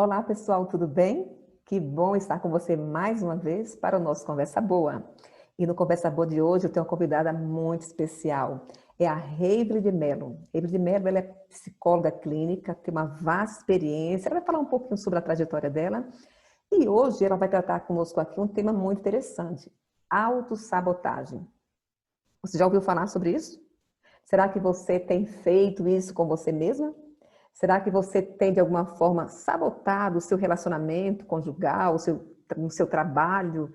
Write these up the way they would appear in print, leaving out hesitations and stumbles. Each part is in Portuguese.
Olá, pessoal, tudo bem? Que bom estar com você mais uma vez para o nosso Conversa Boa. E no Conversa Boa de hoje eu tenho uma convidada muito especial. É a Heivle de Mello. Heivle de Mello, ela é psicóloga clínica, tem uma vasta experiência. Ela vai falar um pouquinho sobre a trajetória dela. E hoje ela vai tratar conosco aqui um tema muito interessante: autossabotagem. Você já ouviu falar sobre isso? Será que você tem feito isso com você mesma? Será que você tem, de alguma forma, sabotado o seu relacionamento conjugal, no seu trabalho,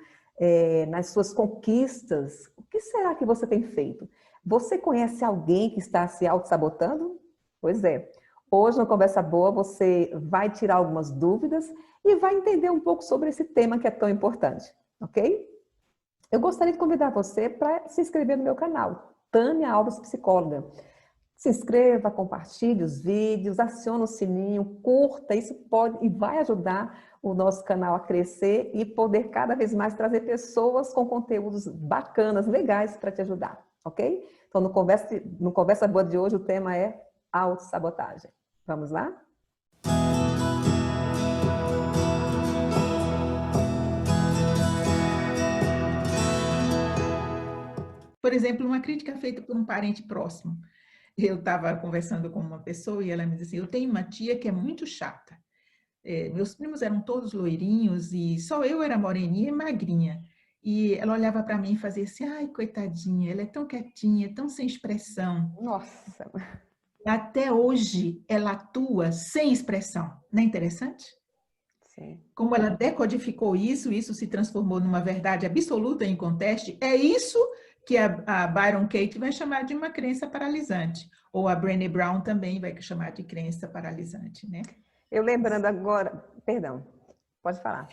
nas suas conquistas? O que será que você tem feito? Você conhece alguém que está se auto-sabotando? Pois é. Hoje, no Conversa Boa, você vai tirar algumas dúvidas e vai entender um pouco sobre esse tema que é tão importante, ok? Eu gostaria de convidar você para se inscrever no meu canal, Tânia Alves Psicóloga. Se inscreva, compartilhe os vídeos, acione o sininho, curta, isso pode e vai ajudar o nosso canal a crescer e poder cada vez mais trazer pessoas com conteúdos bacanas, legais para te ajudar, ok? Então, no Conversa Boa de hoje, o tema é autossabotagem. Vamos lá? Por exemplo, uma crítica feita por um parente próximo. Eu estava conversando com uma pessoa e ela me disse assim, eu tenho uma tia que é muito chata. Meus primos eram todos loirinhos e só eu era moreninha e magrinha. E ela olhava para mim e fazia assim, ai, coitadinha, ela é tão quietinha, tão sem expressão. Nossa! Até hoje, ela atua sem expressão. Não é interessante? Sim. Como ela decodificou isso se transformou numa verdade absoluta e inconteste, é isso que a Byron Katie vai chamar de uma crença paralisante. Ou a Brené Brown também vai chamar de crença paralisante, né? Eu lembrando agora, perdão, pode falar.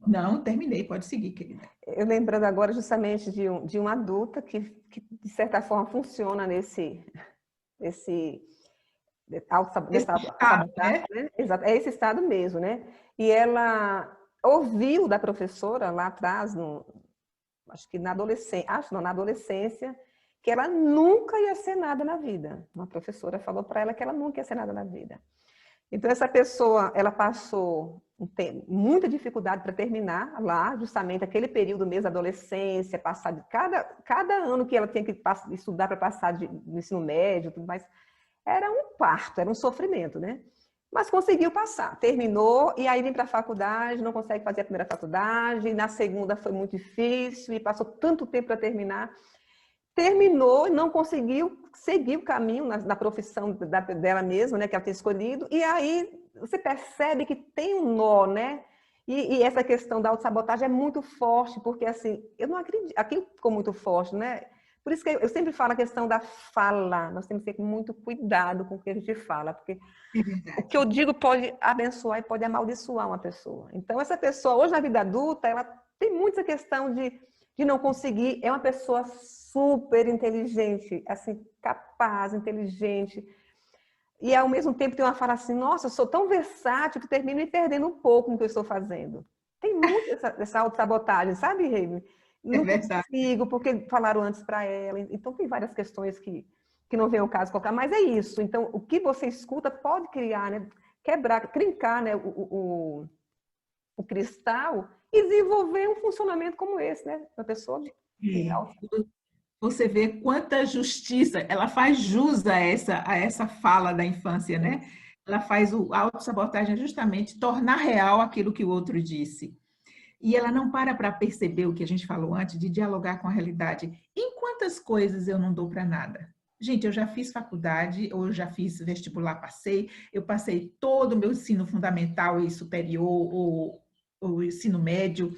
Não, terminei, pode seguir, querida. Eu lembrando agora justamente de uma adulta que, de certa forma, funciona nesse Esse estado, sabotagem, né? né? Exato, é esse estado mesmo, né? E ela ouviu da professora lá atrás, acho que na adolescência, que ela nunca ia ser nada na vida. Uma professora falou para ela que ela nunca ia ser nada na vida. Então, essa pessoa, ela passou muita dificuldade para terminar lá, justamente aquele período mesmo da adolescência, passar de cada ano que ela tinha que estudar para passar no ensino médio, tudo mais, era um parto, era um sofrimento, né? Mas conseguiu passar, terminou, e aí vem para a faculdade, não consegue fazer a primeira faculdade, e na segunda foi muito difícil, e passou tanto tempo para terminar. Terminou e não conseguiu seguir o caminho na profissão dela mesma, né, que ela tinha escolhido, e aí você percebe que tem um nó, né? E essa questão da autossabotagem é muito forte, porque assim, eu não acredito, aquilo ficou muito forte, né? Por isso que eu sempre falo a questão da fala, nós temos que ter muito cuidado com o que a gente fala, porque É o que verdade. eu digo pode abençoar e pode amaldiçoar uma pessoa. Então, essa pessoa, hoje na vida adulta, ela tem muita questão de não conseguir, é uma pessoa super inteligente, assim, capaz, inteligente, e ao mesmo tempo tem uma fala assim, nossa, eu sou tão versátil que termino me perdendo um pouco no que eu estou fazendo. Tem muito essa autossabotagem, sabe, Reine? É Não verdade. consigo, porque falaram antes para ela. Então, tem várias questões que não vem ao caso colocar, mas é isso. Então, o que você escuta pode criar, né? Quebrar, trincar, né? O cristal e desenvolver um funcionamento como esse, né? Uma pessoa de É. alta. Você vê quanta justiça, ela faz jus a essa fala da infância, né? Ela faz a autossabotagem justamente tornar real aquilo que o outro disse. E ela não para perceber o que a gente falou antes, de dialogar com a realidade. Em quantas coisas eu não dou para nada? Gente, eu já fiz faculdade, ou eu já fiz vestibular, eu passei todo o meu ensino fundamental e superior, ou ensino médio,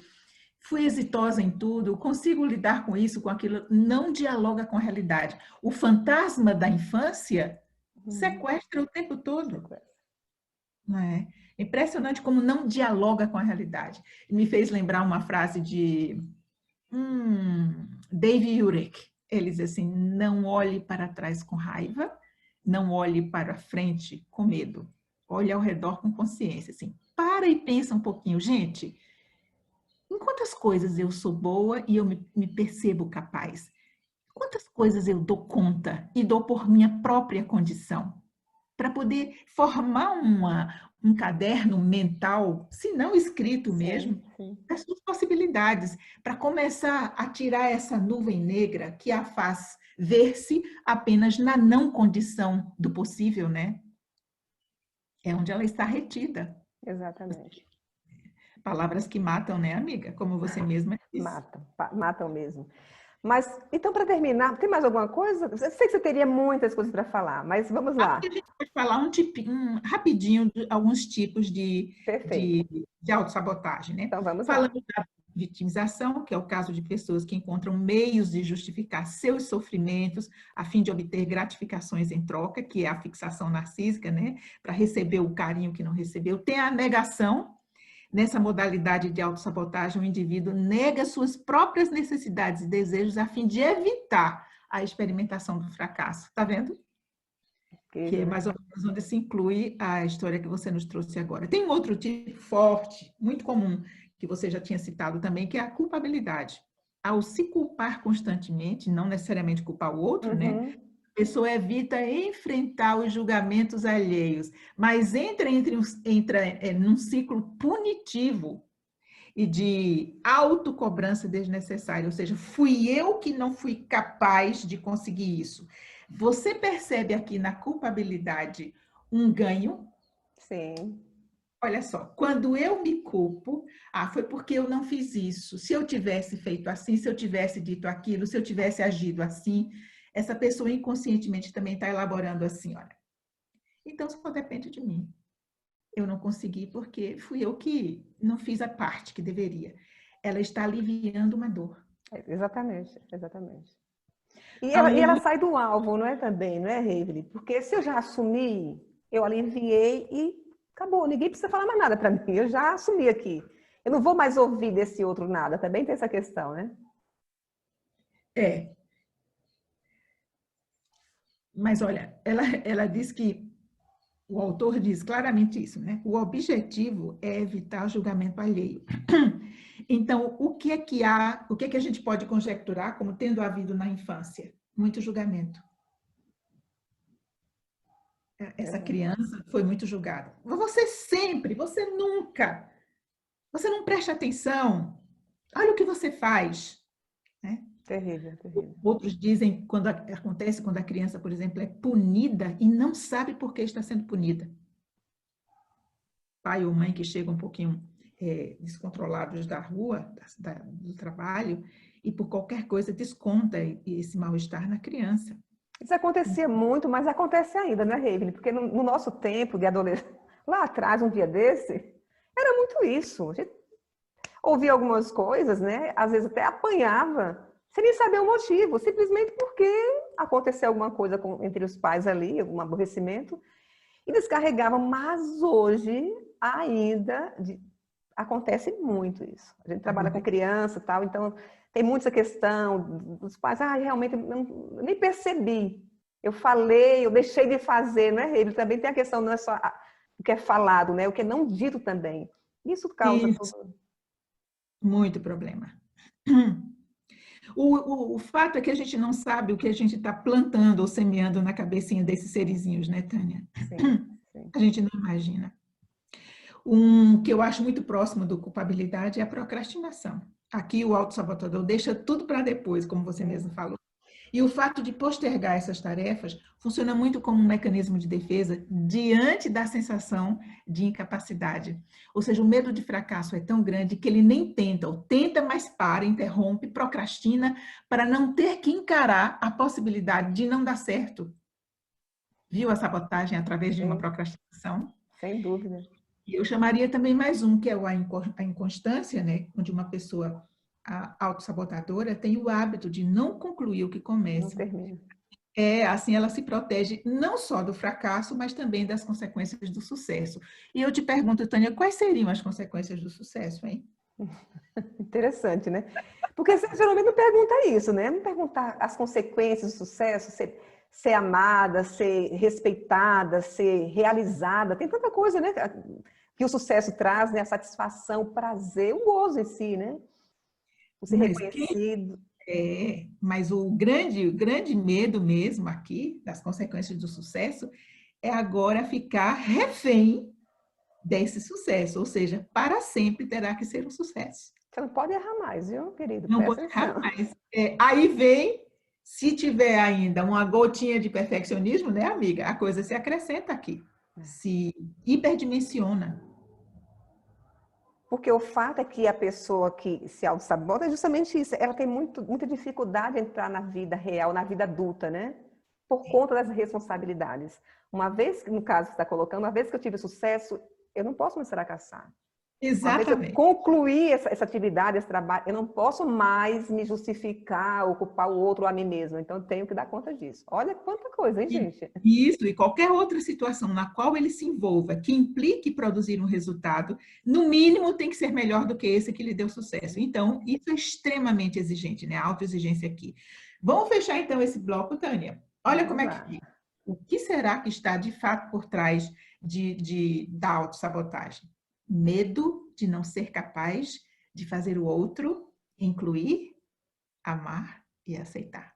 fui exitosa em tudo, consigo lidar com isso, com aquilo, não dialoga com a realidade. O fantasma da infância sequestra o tempo todo. Não é? Impressionante como não dialoga com a realidade. Me fez lembrar uma frase de Dave Urich. Ele diz assim, não olhe para trás com raiva, não olhe para frente com medo. Olhe ao redor com consciência. Assim, para e pensa um pouquinho. Gente, em quantas coisas eu sou boa e eu me percebo capaz? Quantas coisas eu dou conta e dou por minha própria condição? para poder formar um caderno mental, se não escrito mesmo, sim. das suas possibilidades, para começar a tirar essa nuvem negra que a faz ver-se apenas na não condição do possível, né? É onde ela está retida. Exatamente. Palavras que matam, né, amiga? Como você mesma disse. Matam, matam mesmo. Mas, então, para terminar, tem mais alguma coisa? Eu sei que você teria muitas coisas para falar, mas vamos Acho que lá. a gente pode falar rapidinho de alguns tipos Perfeito. de autossabotagem, né? Então, vamos lá. Falando da vitimização, que é o caso de pessoas que encontram meios de justificar seus sofrimentos a fim de obter gratificações em troca, que é a fixação narcísica, né? Para receber o carinho que não recebeu. Tem a negação. Nessa modalidade de autossabotagem, o indivíduo nega suas próprias necessidades e desejos a fim de evitar a experimentação do fracasso. Tá vendo? Que é Incrível, né? mais ou menos onde se inclui a história que você nos trouxe agora. Tem um outro tipo forte, muito comum, que você já tinha citado também, que é a culpabilidade. Ao se culpar constantemente, não necessariamente culpar o outro, né? Uhum. A pessoa evita enfrentar os julgamentos alheios, mas entra num ciclo punitivo e de autocobrança desnecessária, ou seja, fui eu que não fui capaz de conseguir isso. Você percebe aqui na culpabilidade um ganho? Sim. Olha só, quando eu me culpo, foi porque eu não fiz isso. Se eu tivesse feito assim, se eu tivesse dito aquilo, se eu tivesse agido assim, essa pessoa inconscientemente também está elaborando assim, olha. Então só depende de mim. Eu não consegui porque fui eu que não fiz a parte que deveria. Ela está aliviando uma dor. Exatamente, exatamente. E Há ela um, sai do alvo, não é também, não é, Reiveli? Porque se eu já assumi, eu aliviei e acabou. Ninguém precisa falar mais nada para mim. Eu já assumi aqui. Eu não vou mais ouvir desse outro nada. Também tem essa questão, né? é, mas olha, ela diz que o autor diz claramente isso, né? O objetivo é evitar o julgamento alheio. Então, o que é que a gente pode conjecturar como tendo havido na infância? Muito julgamento. Essa Verdade. criança foi muito julgada. Você sempre, você nunca, você não presta atenção. Olha o que você faz, né? Terrível, terrível. Outros dizem quando acontece quando a criança, por exemplo, é punida e não sabe por que está sendo punida. Pai ou mãe que chegam um pouquinho descontrolados da rua, do trabalho, e por qualquer coisa desconta esse mal-estar na criança. Isso acontecia muito, mas acontece ainda, né, Reiveli? Porque no nosso tempo de adolescente, lá atrás, um dia desse, era muito isso. A gente ouvia algumas coisas, né? Às vezes até apanhava, sem nem saber o motivo, simplesmente porque aconteceu alguma coisa entre os pais ali, algum aborrecimento, e descarregavam. Mas hoje ainda acontece muito isso. A gente trabalha com criança e tal, então tem muito essa questão dos pais, realmente eu nem percebi. Eu falei, eu deixei de fazer, não é? Ele também tem a questão, não é só o que é falado, né? O que é não dito também. Isso causa Isso, tudo. muito problema. O fato é que a gente não sabe o que a gente está plantando ou semeando na cabecinha desses serizinhos, né, Tânia? Sim, sim. A gente não imagina. Um que eu acho muito próximo do culpabilidade é a procrastinação. Aqui o autossabotador deixa tudo para depois, como você mesmo falou. E o fato de postergar essas tarefas funciona muito como um mecanismo de defesa diante da sensação de incapacidade. Ou seja, o medo de fracasso é tão grande que ele nem tenta, ou tenta, mas para, interrompe, procrastina, para não ter que encarar a possibilidade de não dar certo. Viu a sabotagem através de uma Sim, procrastinação? sem dúvida. E eu chamaria também mais um, que é a inconstância, né? Onde uma pessoa autossabotadora tem o hábito de não concluir o que Não começa. termina. Assim ela se protege não só do fracasso, mas também das consequências do sucesso. E eu te pergunto, Tânia, quais seriam as consequências do sucesso, hein? Interessante, né? Porque você geralmente não pergunta isso, né? Não perguntar as consequências do sucesso, ser amada, ser respeitada, ser realizada. Tem tanta coisa, né? Que o sucesso traz, né? A satisfação, o prazer, o gozo em si, né? O ser Mas reconhecido. mas o grande medo mesmo aqui das consequências do sucesso é agora ficar refém desse sucesso, ou seja, para sempre terá que ser um sucesso. Você não pode errar mais, viu, querido? Não Presta pode errar atenção. mais. Aí vem, se tiver ainda uma gotinha de perfeccionismo, né, amiga? A coisa se acrescenta aqui, se hiperdimensiona. Porque o fato é que a pessoa que se auto-sabota é justamente isso. Ela tem muita dificuldade de entrar na vida real, na vida adulta, né? Por conta das responsabilidades. Uma vez, no caso que você está colocando, uma vez que eu tive sucesso, eu não posso mais fracassar. Uma vez que eu Exatamente. concluir essa atividade, esse trabalho, eu não posso mais me justificar, ocupar o outro a mim mesmo. Então, eu tenho que dar conta disso. Olha quanta coisa, hein, gente? Isso, e qualquer outra situação na qual ele se envolva, que implique produzir um resultado, no mínimo tem que ser melhor do que esse que lhe deu sucesso. Então, isso é extremamente exigente, né? A autoexigência aqui. Vamos fechar então esse bloco, Tânia. Olha como Vamos é lá. que. O que será que está de fato por trás da autossabotagem? Medo de não ser capaz de fazer o outro incluir, amar e aceitar.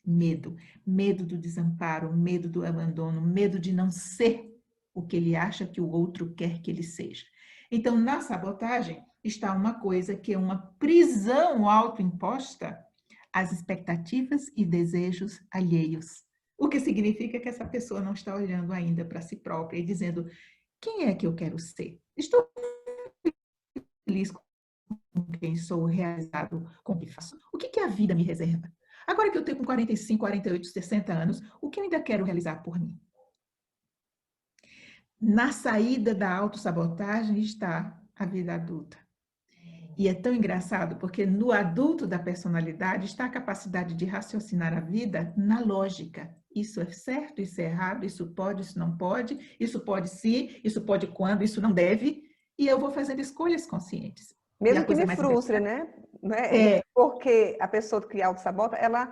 Medo. Medo do desamparo, medo do abandono, medo de não ser o que ele acha que o outro quer que ele seja. Então, na sabotagem está uma coisa que é uma prisão autoimposta às expectativas e desejos alheios. O que significa que essa pessoa não está olhando ainda para si própria e dizendo: quem é que eu quero ser? Estou feliz com quem sou, realizado com o que faço? O que a vida me reserva? Agora que eu tenho com 45, 48, 60 anos, o que eu ainda quero realizar por mim? Na saída da autossabotagem está a vida adulta. E é tão engraçado, porque no adulto da personalidade está a capacidade de raciocinar a vida na lógica. Isso é certo, isso é errado, isso pode, isso não pode, isso pode se, isso pode quando, isso não deve. E eu vou fazendo escolhas conscientes. E a Mesmo que coisa me mais frustre, interessante né? é, Porque a pessoa que auto-sabota, ela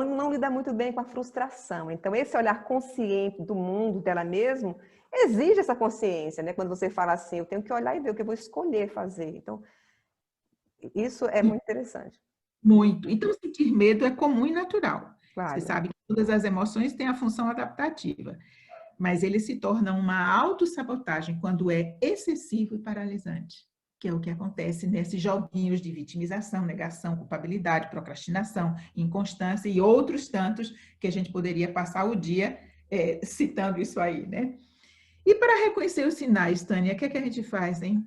não lida muito bem com a frustração. Então, esse olhar consciente do mundo, dela mesma, exige essa consciência, né? Quando você fala assim, eu tenho que olhar e ver o que eu vou escolher fazer. Então, isso é muito interessante. muito. Então, sentir medo é comum e natural. Você Claro. sabe que todas as emoções têm a função adaptativa, mas ele se torna uma autossabotagem quando é excessivo e paralisante, que é o que acontece nesses joguinhos de vitimização, negação, culpabilidade, procrastinação, inconstância e outros tantos que a gente poderia passar o dia citando isso aí, né? E para reconhecer os sinais, Tânia, o que é que a gente faz, hein?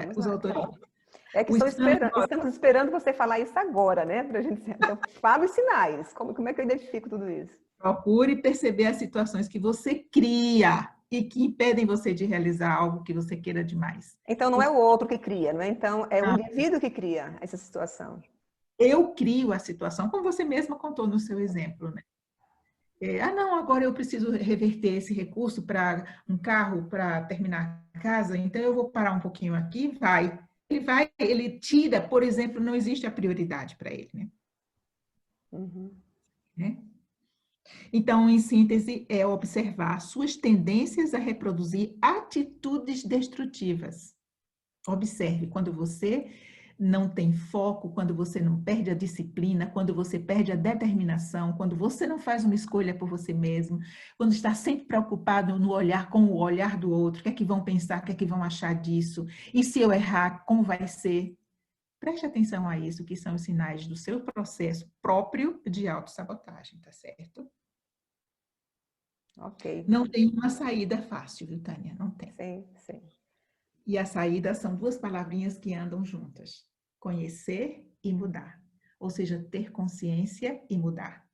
Vamos Os lá. autores. É que O estamos esperando você falar isso agora, né? Pra gente... Então, fala os sinais. Como é que eu identifico tudo isso? Procure perceber as situações que você cria e que impedem você de realizar algo que você queira demais. Então, não é o outro que cria, não é? Então, é o indivíduo que cria essa situação. Eu crio a situação, como você mesma contou no seu exemplo, né? Não, agora eu preciso reverter esse recurso para um carro para terminar a casa, então eu vou parar um pouquinho aqui, vai. Ele tira, por exemplo, não existe a prioridade para ele, né? Uhum. Né? Então, em síntese, é observar suas tendências a reproduzir atitudes destrutivas. Observe quando você não tem foco, quando você não perde a disciplina, quando você perde a determinação, quando você não faz uma escolha por você mesmo, quando está sempre preocupado no olhar com o olhar do outro, o que é que vão pensar, o que é que vão achar disso, e se eu errar, como vai ser? Preste atenção a isso, que são os sinais do seu processo próprio de autossabotagem, tá certo? Ok. Não tem uma saída fácil, viu, Tânia? Não tem. Sim, sim. E a saída são duas palavrinhas que andam juntas: conhecer e mudar. Ou seja, ter consciência e mudar.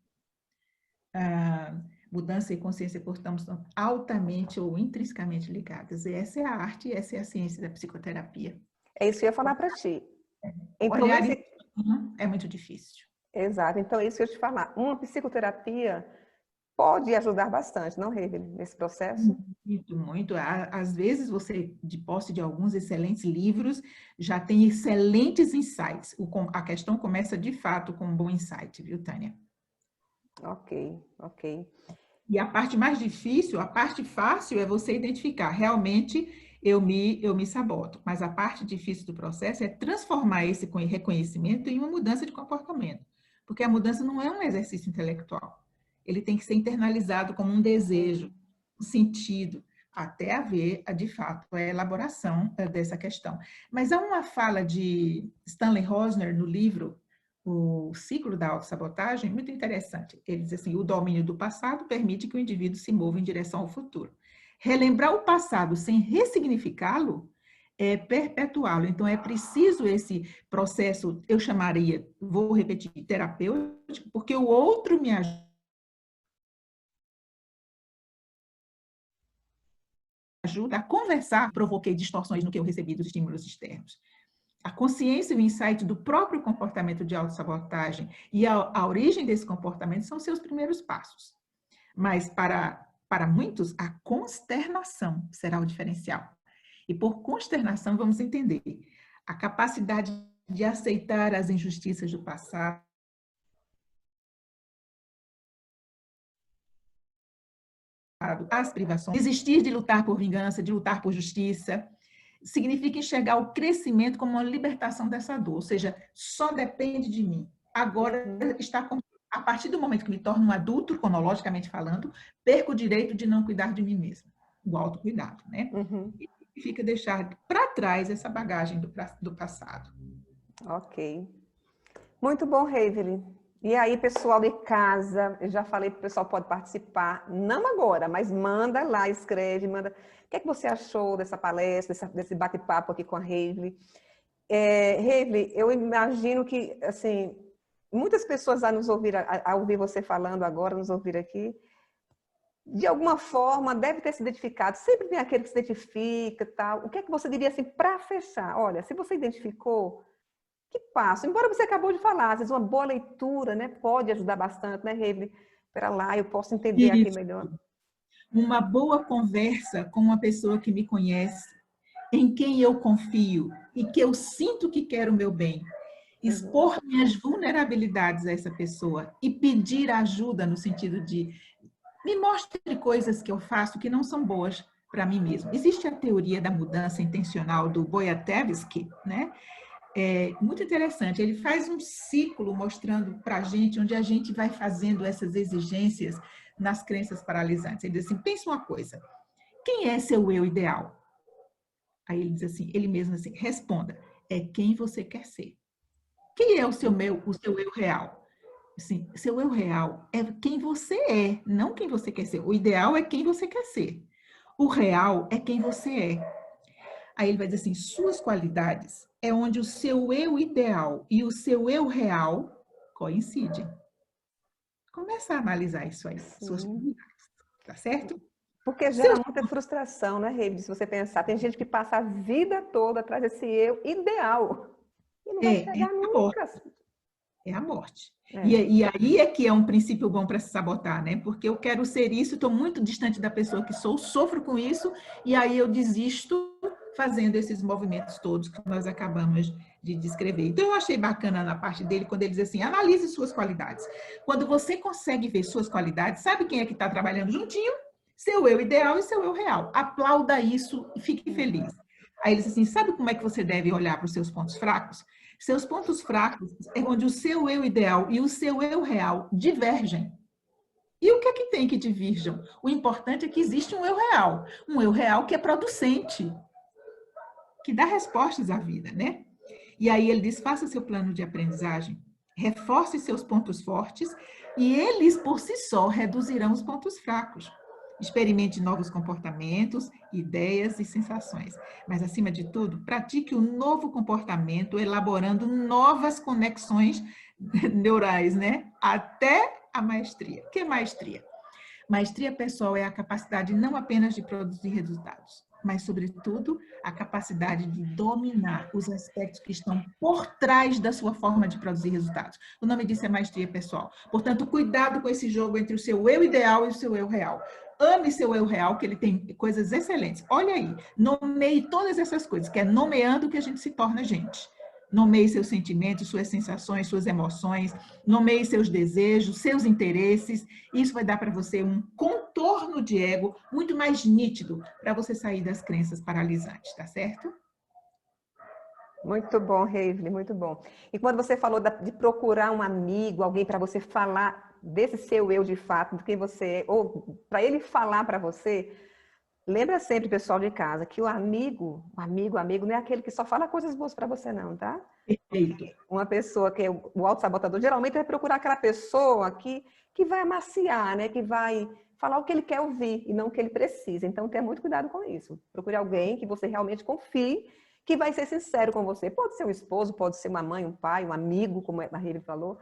Mudança e consciência, portanto, são altamente ou intrinsecamente ligadas. E essa é a arte, essa é a ciência da psicoterapia. É isso que eu ia falar para ti. Então, Olhar isso é muito difícil. exato. Então, é isso que eu ia te falar. Uma psicoterapia pode ajudar bastante, não, Revelin, nesse processo? Muito, muito. Às vezes você, de posse de alguns excelentes livros, já tem excelentes insights. A questão começa, de fato, com um bom insight, viu, Tânia? Ok, ok. E a parte mais difícil, a parte fácil é você identificar, realmente eu me saboto. Mas a parte difícil do processo é transformar esse reconhecimento em uma mudança de comportamento. Porque a mudança não é um exercício intelectual. Ele tem que ser internalizado como um desejo. sentido, até haver, de fato, a elaboração dessa questão. Mas há uma fala de Stanley Rosner no livro O Ciclo da Autossabotagem, muito interessante. Ele diz assim, o domínio do passado permite que o indivíduo se mova em direção ao futuro. Relembrar o passado sem ressignificá-lo é perpetuá-lo. Então, é preciso esse processo, eu chamaria, vou repetir, terapêutico, porque o outro me ajuda a conversar, provoquei distorções no que eu recebi dos estímulos externos. A consciência e o insight do próprio comportamento de autossabotagem e a origem desse comportamento são seus primeiros passos. Mas para muitos, a consternação será o diferencial. E por consternação, vamos entender a capacidade de aceitar as injustiças do passado, as privações, desistir de lutar por vingança, de lutar por justiça, significa enxergar o crescimento como uma libertação dessa dor, ou seja, só depende de mim. Agora está a partir do momento que me torno um adulto, cronologicamente falando, perco o direito de não cuidar de mim mesmo, o autocuidado, né? E significa deixar para trás essa bagagem do passado. Ok. Muito bom, Heiveli. E aí, pessoal de casa, eu já falei que o pessoal pode participar, não agora, mas manda lá, escreve, manda. O que é que você achou dessa palestra, desse bate-papo aqui com a Heiveli? Heiveli, eu imagino que, assim, muitas pessoas a nos ouvir, a ouvir você falando agora, nos ouvir aqui, de alguma forma deve ter se identificado. Sempre tem aquele que se identifica, tal. O que é que você diria assim para fechar? Olha, se você identificou, que passo? Embora você acabou de falar, às vezes uma boa leitura, né, pode ajudar bastante, né, Heiveli? Espera lá, eu posso entender aqui melhor. Uma boa conversa com uma pessoa que me conhece, em quem eu confio e que eu sinto que quer o meu bem. Expor minhas vulnerabilidades a essa pessoa e pedir ajuda no sentido de me mostre coisas que eu faço que não são boas para mim mesmo. Existe a teoria da mudança intencional do Boyatevsky, né? É muito interessante. Ele faz um ciclo mostrando para a gente onde a gente vai fazendo essas exigências nas crenças paralisantes. Ele diz assim, pensa uma coisa, quem é seu eu ideal? Aí ele diz assim, ele mesmo assim, responda, é quem você quer ser. Quem é o seu eu real? Assim, seu eu real é quem você é, não quem você quer ser. O ideal é quem você quer ser. O real é quem você é. Aí ele vai dizer assim, suas qualidades é onde o seu eu ideal e o seu eu real coincidem. Começa a analisar isso aí, suas qualidades, tá certo? Porque gera muita frustração, né, Heiveli? Se você pensar, tem gente que passa a vida toda atrás desse eu ideal e não vai chegar nunca. É a morte. E aí é que é um princípio bom para se sabotar, né? Porque eu quero ser isso, estou muito distante da pessoa que sou, sofro com isso, e aí eu desisto fazendo esses movimentos todos que nós acabamos de descrever. Então, eu achei bacana na parte dele, quando ele diz assim, analise suas qualidades. Quando você consegue ver suas qualidades, sabe quem é que está trabalhando juntinho? Seu eu ideal e seu eu real. Aplauda isso e fique feliz. Aí ele diz assim, sabe como é que você deve olhar para os seus pontos fracos? Seus pontos fracos é onde o seu eu ideal e o seu eu real divergem. E o que é que tem que diverjam? O importante é que existe um eu real que é producente, que dá respostas à vida, né? E aí ele diz, faça seu plano de aprendizagem, reforce seus pontos fortes e eles, por si só, reduzirão os pontos fracos. Experimente novos comportamentos, ideias e sensações. Mas, acima de tudo, pratique um novo comportamento, elaborando novas conexões neurais, né? Até a maestria. O que é maestria? Maestria pessoal é a capacidade não apenas de produzir resultados, mas, sobretudo, a capacidade de dominar os aspectos que estão por trás da sua forma de produzir resultados. O nome disso é maestria pessoal. Portanto, cuidado com esse jogo entre o seu eu ideal e o seu eu real. Ame seu eu real, que ele tem coisas excelentes. Olha aí, nomeie todas essas coisas, que é nomeando que a gente se torna gente. Nomeie seus sentimentos, suas sensações, suas emoções, nomeie seus desejos, seus interesses. Isso vai dar para você um contorno de ego muito mais nítido para você sair das crenças paralisantes, tá certo? Muito bom, Reivile, muito bom. E quando você falou de procurar um amigo, alguém para você falar desse seu eu de fato, do que você é, ou para ele falar para você, lembra sempre, pessoal de casa, que o amigo não é aquele que só fala coisas boas para você não, tá? Perfeito. Uma pessoa que é o autossabotador, geralmente vai procurar aquela pessoa que vai amaciar, né? Que vai falar o que ele quer ouvir e não o que ele precisa. Então, tenha muito cuidado com isso. Procure alguém que você realmente confie, que vai ser sincero com você. Pode ser um esposo, pode ser uma mãe, um pai, um amigo, como a Reivile falou,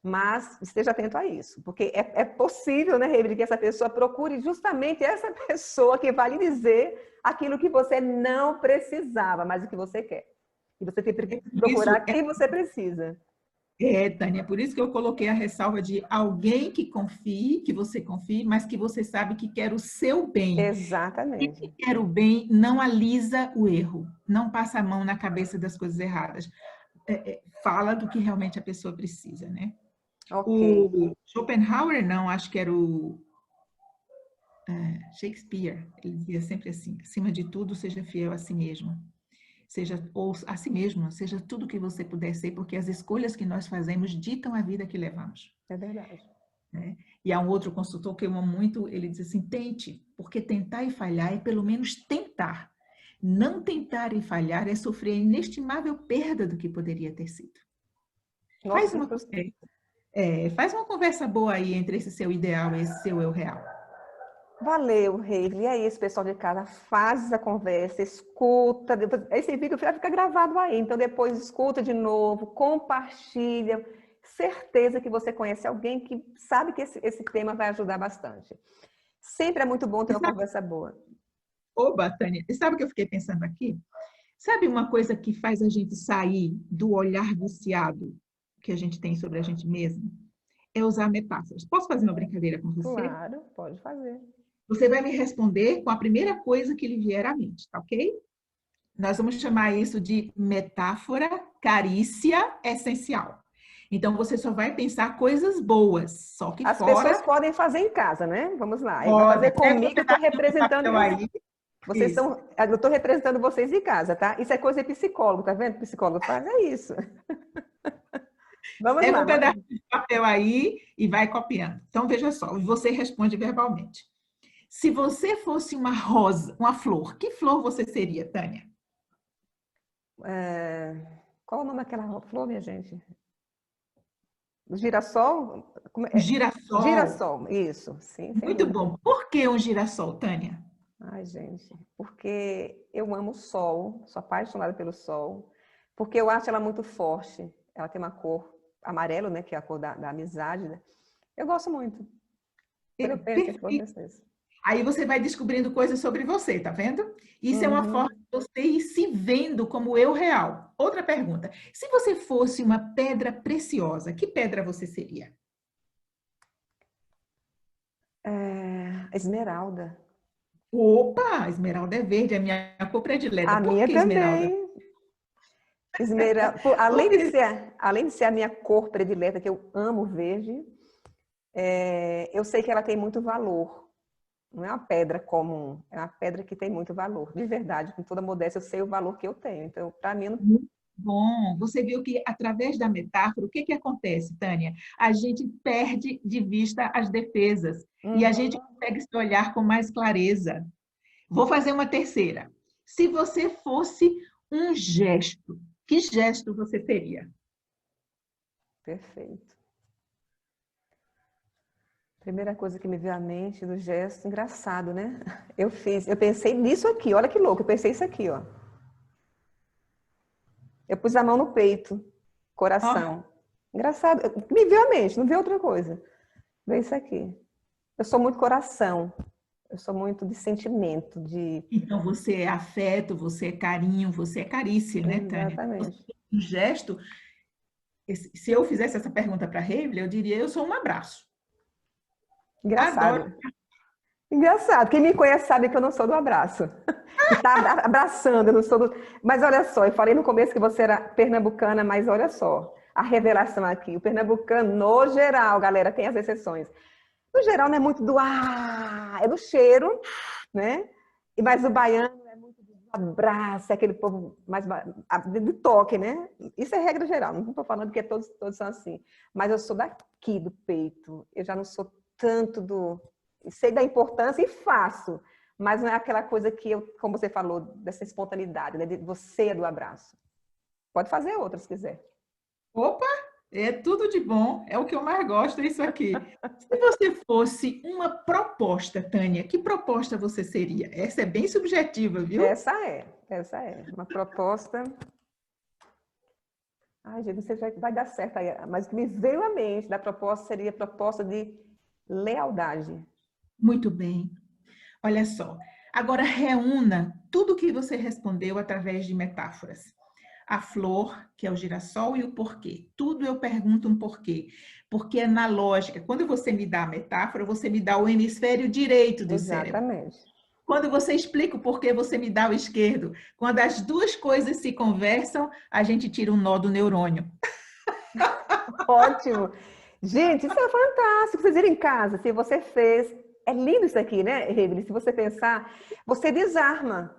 mas esteja atento a isso. Porque é possível, né, Reivile, que essa pessoa procure justamente essa pessoa que vai lhe dizer aquilo que você não precisava, mas o que você quer. E você tem que procurar Isso quem você precisa. Tânia, por isso que eu coloquei a ressalva de alguém que confie, que você confie, mas que você sabe que quer o seu bem. E que Exatamente. quer o bem não alisa o erro, não passa a mão na cabeça das coisas erradas. Fala do que realmente a pessoa precisa, né? Ok. O Schopenhauer, não, acho que era o Shakespeare, ele dizia sempre assim, acima de tudo, seja fiel a si mesmo. Seja, ou a si mesmo, seja tudo que você puder ser, porque as escolhas que nós fazemos ditam a vida que levamos. É verdade. Né? E há um outro consultor que eu amo muito, ele diz assim, tente, porque tentar e falhar é pelo menos tentar. Não tentar e falhar é sofrer a inestimável perda do que poderia ter sido. Faz Nossa, uma, faz uma conversa boa aí entre esse seu ideal e esse seu eu real. valeu, Reivile. E é isso, pessoal de casa. Faz a conversa, escuta. Esse vídeo vai ficar gravado aí. Então, depois escuta de novo, compartilha. Certeza que você conhece alguém que sabe que esse tema vai ajudar bastante. Sempre é muito bom ter uma conversa boa. Oba, Tânia, sabe o que eu fiquei pensando aqui? Sabe uma coisa que faz a gente sair do olhar viciado que a gente tem sobre a gente mesmo? É usar metáforas. Posso fazer uma brincadeira com você? Claro, pode fazer. Você vai me responder com a primeira coisa que lhe vier à mente, tá ok? Nós vamos chamar isso de metáfora carícia essencial. Então, você só vai pensar coisas boas, só que As pessoas fora... podem fazer em casa, né? Vamos lá. Ele vai fazer Pode, pega um comigo, eu estou pedacinho de representando papel vocês. aí. Vocês Isso. estão, eu estou representando vocês em casa, tá? Isso é coisa de psicólogo, tá vendo? Psicólogo faz é isso. Vamos Pega lá, um vamos. pedacinho de papel aí e vai copiando. Então, veja só, você responde verbalmente. Se você fosse uma rosa, uma flor, que flor você seria, Tânia? Qual o nome daquela flor, minha gente? Girassol? Um girassol. Girassol, isso, sim, sem Muito dúvida. bom. Por que um girassol, Tânia? Ai, gente, porque eu amo o sol, sou apaixonada pelo sol, porque eu acho ela muito forte. Ela tem uma cor amarelo, né, que é a cor da amizade, né? Eu gosto muito. Quando eu penso em flor, eu Perfeito. penso nisso. Aí você vai descobrindo coisas sobre você, tá vendo? Isso é uma forma Uhum. de você ir se vendo como eu real. Outra pergunta. Se você fosse uma pedra preciosa, que pedra você seria? Esmeralda. Opa, esmeralda é verde, é a minha cor predileta. A Por minha que esmeralda? também. Esmeralda. Além de ser a minha cor predileta, que eu amo verde, eu sei que ela tem muito valor. Não é uma pedra comum, é uma pedra que tem muito valor. De verdade, com toda modéstia, eu sei o valor que eu tenho. Então, para mim, não... Muito bom. Você viu que através da metáfora, o que que acontece, Tânia? A gente perde de vista as defesas e a gente Uhum. consegue se olhar com mais clareza. Vou fazer uma terceira. Se você fosse um gesto, que gesto você seria? Perfeito. Primeira coisa que me veio à mente do gesto, engraçado, né? Eu pensei nisso aqui, olha que louco, eu pensei isso aqui, ó. Eu pus a mão no peito, Ó, coração. Engraçado, me veio à mente, não veio outra coisa. Veio isso aqui. Eu sou muito coração, eu sou muito de sentimento, de... então você é afeto, você é carinho, você é carícia, né, Tânia? Exatamente. Um gesto, se eu fizesse essa pergunta para a Reivile, eu diria, eu sou um abraço. Adoro. Engraçado. Engraçado. Quem me conhece sabe que eu não sou do abraço. Que tá abraçando, eu não sou do... Mas olha só, eu falei no começo que você era pernambucana, mas olha só, a revelação aqui. O pernambucano, no geral, galera, tem as exceções. No geral, não é muito do é do cheiro, né? Mas o baiano é muito do abraça aquele povo mais de toque, né? Isso é regra geral, não estou falando que todos são assim. Mas eu sou daqui do peito, eu já não sou tanto do... Sei da importância e faço, mas não é aquela coisa que eu, como você falou, dessa espontaneidade, né? De você é do abraço. Pode fazer outra se quiser. Opa, é tudo de bom, é o que eu mais gosto, é isso aqui. Se você fosse uma proposta, Tânia, que proposta você seria? Essa é bem subjetiva, viu? Essa é. Uma proposta... Ai, gente, não sei se vai dar certo aí, mas o que me veio à mente da proposta seria a proposta de lealdade. Muito bem. Olha só. Agora reúna tudo que você respondeu através de metáforas. A flor, que é o girassol, e o porquê. Tudo eu pergunto um porquê. Porque é na lógica. Quando você me dá a metáfora, você me dá o hemisfério direito do cérebro. Exatamente. Quando você explica o porquê, você me dá o esquerdo. Quando as duas coisas se conversam, a gente tira um nó do neurônio. Ótimo. Gente, isso é fantástico. Vocês irem em casa, se você fez... É lindo isso aqui, né, Evelyn? Se você pensar, você desarma.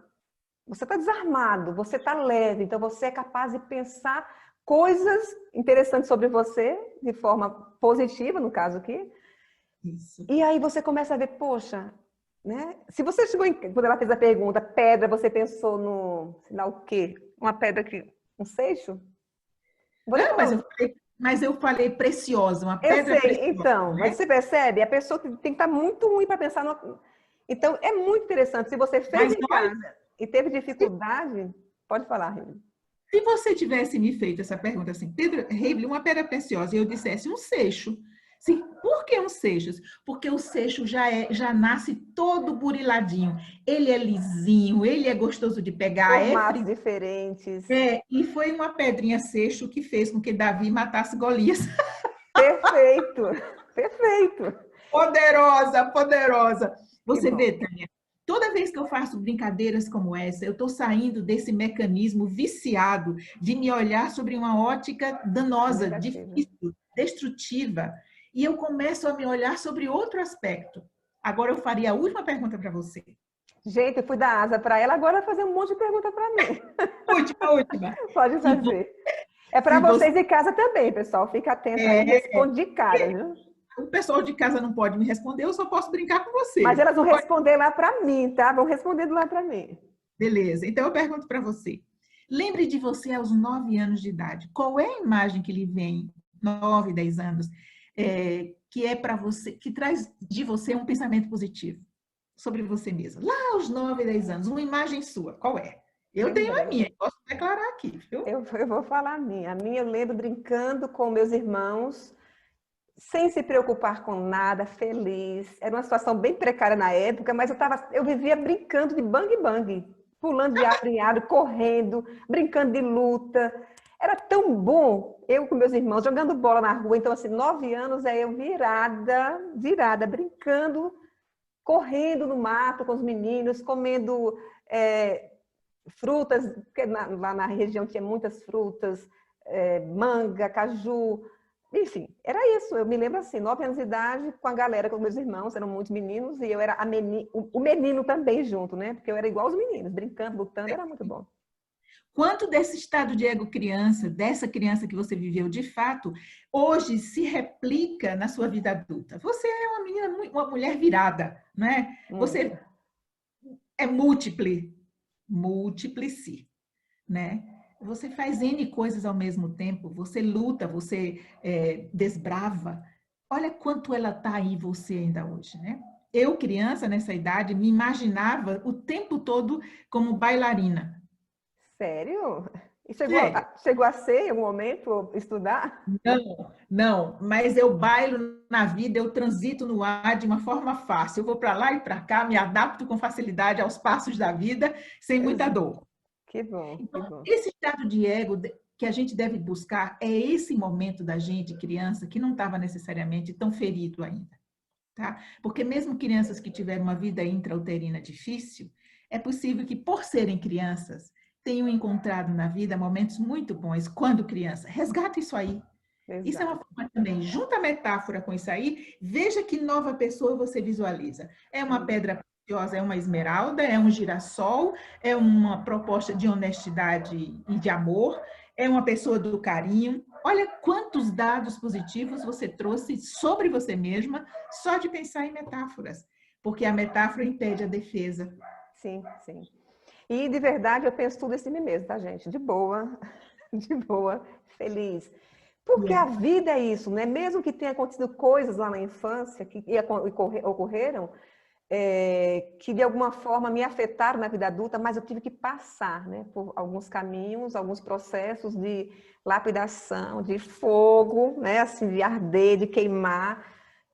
Você está desarmado, você está leve. Então, você é capaz de pensar coisas interessantes sobre você, de forma positiva, no caso aqui. Isso. E aí você começa a ver, poxa, né? Se você chegou quando ela fez a pergunta, pedra, você pensou no, sei lá o quê? Uma pedra aqui, um seixo? Não, mas eu falei preciosa, uma Eu pedra sei, preciosa, então, né? mas você percebe? A pessoa tem que estar muito ruim para pensar no... Então, é muito interessante. Se você fez em casa e teve dificuldade, pode falar, Remy. Se você tivesse me feito essa pergunta assim, Pedro, Heibli, uma pedra preciosa, e eu dissesse um seixo. Sim, por que um seixo? Porque o seixo já nasce todo buriladinho. Ele é lisinho, ele é gostoso de pegar, Formatos diferentes. e foi uma pedrinha seixo que fez com que Davi matasse Golias. Perfeito, perfeito. Poderosa, poderosa. Você vê, Tânia, toda vez que eu faço brincadeiras como essa, eu estou saindo desse mecanismo viciado de me olhar sobre uma ótica danosa, difícil, destrutiva, e eu começo a me olhar sobre outro aspecto. Agora eu faria a última pergunta para você. Gente, eu fui dar asa para ela, agora vai fazer um monte de pergunta para mim. Última. Pode fazer. É para vocês em casa também, pessoal. Fica atento aí, responde de cara, viu? O pessoal de casa não pode me responder, eu só posso brincar com você. Mas elas vão responder lá para mim, tá? Vão responder lá para mim. Beleza, então eu pergunto para você. Lembre de você aos 9 anos de idade. Qual é a imagem que lhe vem, 9, 10 anos, que é para você, que traz de você um pensamento positivo sobre você mesma? Lá aos 9, 10 anos, uma imagem sua, qual é? Eu tenho a minha, posso declarar aqui, viu? Eu vou falar a minha. A minha eu lembro brincando com meus irmãos, sem se preocupar com nada, feliz. Era uma situação bem precária na época, mas eu vivia brincando de bang-bang, pulando de árvore em árvore, correndo, brincando de luta. Era tão bom, eu com meus irmãos, jogando bola na rua. Então, assim, 9 anos é eu virada, brincando, correndo no mato com os meninos, comendo frutas, porque lá na região tinha muitas frutas, manga, caju... Enfim, era isso. Eu me lembro assim, 9 anos de idade, com a galera, com meus irmãos, eram muitos meninos, e eu era o menino também junto, né? Porque eu era igual aos meninos, brincando, lutando, era muito bom. Quanto desse estado de ego criança, dessa criança que você viveu de fato, hoje se replica na sua vida adulta? Você é uma menina, uma mulher virada, né? Você é múltiplice, né? Você faz N coisas ao mesmo tempo, você luta, você desbrava. Olha quanto ela está aí você ainda hoje, né? Eu, criança, nessa idade, me imaginava o tempo todo como bailarina. Sério? E chegou a ser em algum momento estudar? Não, mas eu bailo na vida, eu transito no ar de uma forma fácil. Eu vou para lá e para cá, me adapto com facilidade aos passos da vida, sem muita dor. Que bom, então, que bom. Esse estado de ego que a gente deve buscar é esse momento da gente, criança, que não estava necessariamente tão ferido ainda. Tá? Porque mesmo crianças que tiveram uma vida intrauterina difícil, é possível que, por serem crianças, tenham encontrado na vida momentos muito bons quando criança. Resgata isso aí. Exato. Isso é uma forma também. Junta a metáfora com isso aí, veja que nova pessoa você visualiza. É uma pedra é uma esmeralda, é um girassol, é uma proposta de honestidade e de amor, é uma pessoa do carinho. Olha quantos dados positivos você trouxe sobre você mesma só de pensar em metáforas, porque a metáfora impede a defesa. Sim, sim. E de verdade eu penso tudo isso em mim mesmo, tá, gente? De boa, de boa, feliz. Porque a vida é isso, né? Mesmo que tenha acontecido coisas lá na infância que ocorreram, que de alguma forma me afetaram na vida adulta, mas eu tive que passar, né, por alguns caminhos, alguns processos de lapidação, de fogo, né, assim, de arder, de queimar,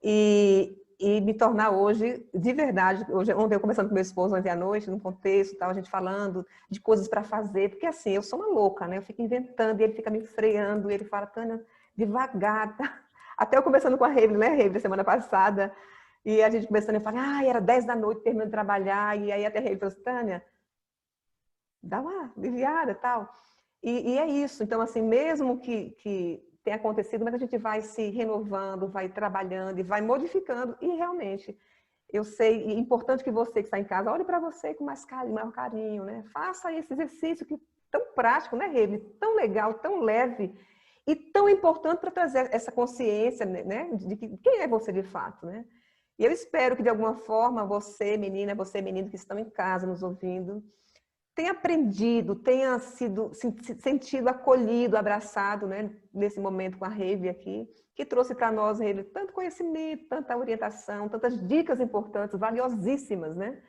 e me tornar hoje, de verdade, ontem eu conversando com meu esposo ontem à noite, num contexto, tal, a gente falando de coisas para fazer, porque assim, eu sou uma louca, né, eu fico inventando, e ele fica me freando, e ele fala, Tânia, devagar, tá? Até eu conversando com a Reble, né, Reble, semana passada, e a gente começando a falar, era 10 da noite, terminando de trabalhar, e aí até a Reble falou assim, Tânia, dá uma aliviada e tal. E é isso, então assim, mesmo que tenha acontecido, mas a gente vai se renovando, vai trabalhando e vai modificando, e realmente, eu sei, e é importante que você que está em casa, olhe para você com mais carinho, maior carinho, né? Faça esse exercício que tão prático, né, Reble? Tão legal, tão leve, e tão importante para trazer essa consciência, né, de quem é você de fato, né? E eu espero que, de alguma forma, você, menina, você, menino, que estão em casa nos ouvindo, tenha aprendido, tenha sentido acolhido, abraçado, né, nesse momento com a Reble aqui, que trouxe para nós, Reble, tanto conhecimento, tanta orientação, tantas dicas importantes, valiosíssimas, né?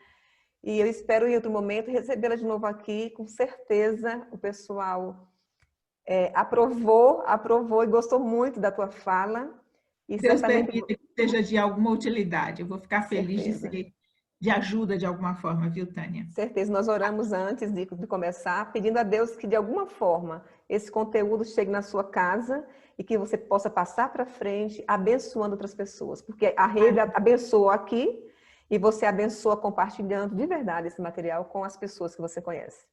E eu espero, em outro momento, recebê-la de novo aqui. Com certeza, o pessoal aprovou e gostou muito da tua fala. E Deus certamente, permita que seja de alguma utilidade. Eu vou ficar feliz de certeza. ser de ajuda de alguma forma, viu, Tânia? Certeza, nós oramos antes de começar, pedindo a Deus que de alguma forma esse conteúdo chegue na sua casa e que você possa passar para frente, abençoando outras pessoas, porque a rede abençoa aqui e você abençoa compartilhando de verdade esse material com as pessoas que você conhece.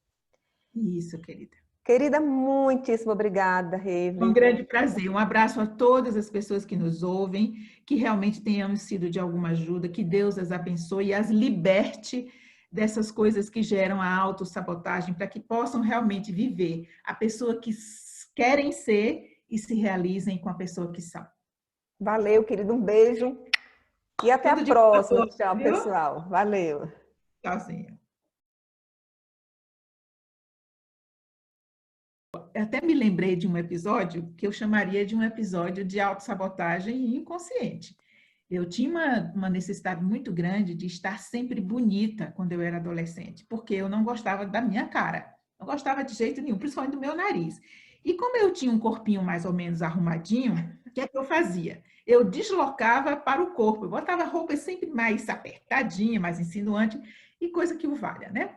Isso, querida. Querida, muitíssimo obrigada, É um Reble. grande prazer. Um abraço a todas as pessoas que nos ouvem, que realmente tenhamos sido de alguma ajuda, que Deus as abençoe e as liberte dessas coisas que geram a autossabotagem, para que possam realmente viver a pessoa que querem ser e se realizem com a pessoa que são. Valeu, querido, um beijo e até a Tudo de bom, próxima. Tchau, viu? pessoal. Valeu. Tchauzinho. Eu até me lembrei de um episódio que eu chamaria de um episódio de autossabotagem inconsciente. Eu tinha uma necessidade muito grande de estar sempre bonita quando eu era adolescente, porque eu não gostava da minha cara, não gostava de jeito nenhum, principalmente do meu nariz. E como eu tinha um corpinho mais ou menos arrumadinho, o que é que eu fazia? Eu deslocava para o corpo, eu botava roupa sempre mais apertadinha, mais insinuante, e coisa que o valha, né?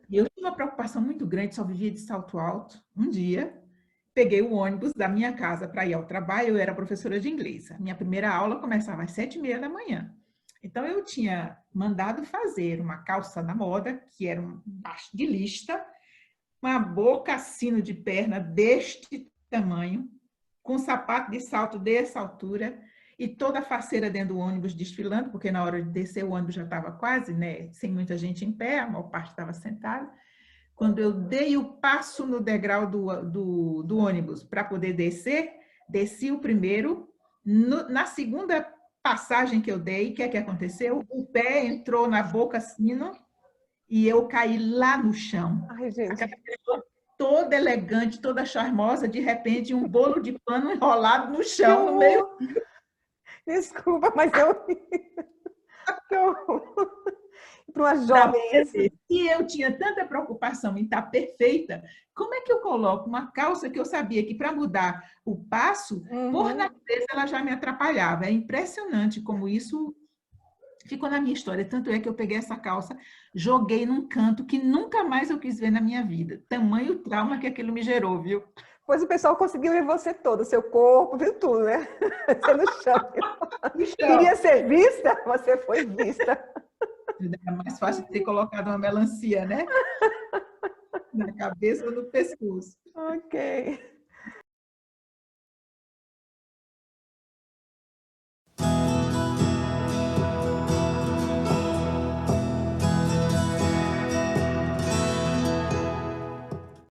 Eu tinha uma preocupação muito grande, só vivia de salto alto. Um dia, peguei o ônibus da minha casa para ir ao trabalho, eu era professora de inglês. A minha primeira aula começava às 7h30 da manhã. Então, eu tinha mandado fazer uma calça na moda, que era um baixo de lista, uma boca sino de perna deste tamanho, com sapato de salto dessa altura, e toda a faceira dentro do ônibus desfilando, porque na hora de descer o ônibus já estava quase, né, sem muita gente em pé, a maior parte estava sentada. Quando eu dei o passo no degrau do ônibus para poder descer, desci o primeiro. Na segunda passagem que eu dei, o que é que aconteceu? O pé entrou na boca sino e eu caí lá no chão. Ai, gente. Aquela pessoa toda elegante, toda charmosa, de repente um bolo de pano enrolado no Que chão, no meio. horror! Desculpa, mas eu... Que horror! Para uma jovem isso. E eu tinha tanta preocupação em estar perfeita, como é que eu coloco uma calça que eu sabia que para mudar o passo, por natureza ela já me atrapalhava. É impressionante como isso ficou na minha história. Tanto é que eu peguei essa calça, joguei num canto que nunca mais eu quis ver na minha vida. Tamanho trauma que aquilo me gerou, viu? Pois o pessoal conseguiu ver você todo, seu corpo, viu tudo, né? Você no chão. No chão. Queria ser vista? Você foi vista. Era mais fácil ter colocado uma melancia, né? Na cabeça ou no pescoço. Ok.